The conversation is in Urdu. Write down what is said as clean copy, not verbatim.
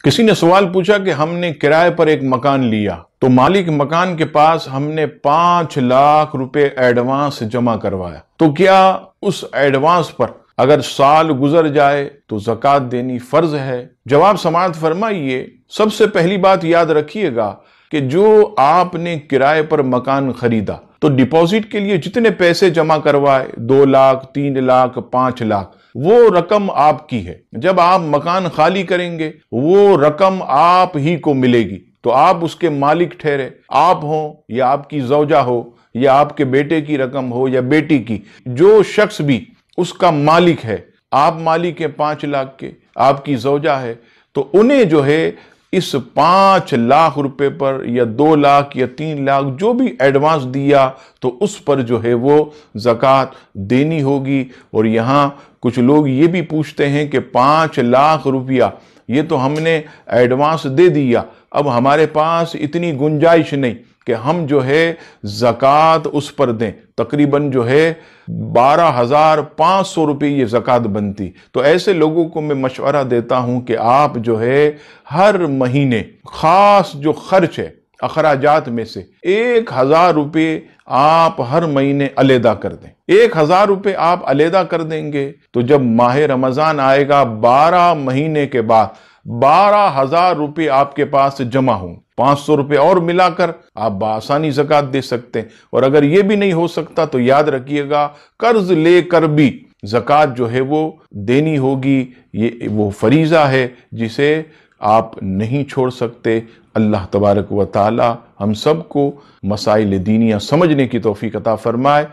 کسی نے سوال پوچھا کہ ہم نے کرائے پر ایک مکان لیا تو مالک مکان کے پاس ہم نے 5 لاکھ روپے ایڈوانس جمع کروایا، تو کیا اس ایڈوانس پر اگر سال گزر جائے تو زکوٰۃ دینی فرض ہے؟ جواب سماعت فرمائیے، سب سے پہلی بات یاد رکھیے گا کہ جو آپ نے کرائے پر مکان خریدا تو ڈپازٹ کے لیے جتنے پیسے جمع کروائے 2 لاکھ 3 لاکھ 5 لاکھ وہ رقم آپ کی ہے۔ جب آپ مکان خالی کریں گے وہ رقم آپ ہی کو ملے گی، تو آپ اس کے مالک ٹھہرے، آپ ہوں یا آپ کی زوجہ ہو یا آپ کے بیٹے کی رقم ہو یا بیٹی کی، جو شخص بھی اس کا مالک ہے، آپ مالک ہیں 5 لاکھ کے، آپ کی زوجہ ہے، تو انہیں جو ہے اس 5 لاکھ روپے پر یا 2 لاکھ یا 3 لاکھ جو بھی ایڈوانس دیا تو اس پر جو ہے وہ زکوٰۃ دینی ہوگی۔ اور یہاں کچھ لوگ یہ بھی پوچھتے ہیں کہ 5 لاکھ روپیہ یہ تو ہم نے ایڈوانس دے دیا، اب ہمارے پاس اتنی گنجائش نہیں کہ ہم جو ہے زکوٰۃ اس پر دیں، تقریباً جو ہے 12,500 روپے یہ زکوٰۃ بنتی۔ تو ایسے لوگوں کو میں مشورہ دیتا ہوں کہ آپ جو ہے ہر مہینے خاص جو خرچ ہے اخراجات میں سے 1,000 روپے آپ ہر مہینے علیحدہ کر دیں۔ 1,000 روپے آپ علیحدہ کر دیں گے تو جب ماہ رمضان آئے گا 12 مہینے کے بعد 12,000 روپے آپ کے پاس جمع ہوں، 500 روپے اور ملا کر آپ بآسانی زکوٰۃ دے سکتے ہیں۔ اور اگر یہ بھی نہیں ہو سکتا تو یاد رکھیے گا قرض لے کر بھی زکوٰۃ جو ہے وہ دینی ہوگی، یہ وہ فریضہ ہے جسے آپ نہیں چھوڑ سکتے۔ اللہ تبارک و تعالی ہم سب کو مسائل دینیہ سمجھنے کی توفیق عطا فرمائے۔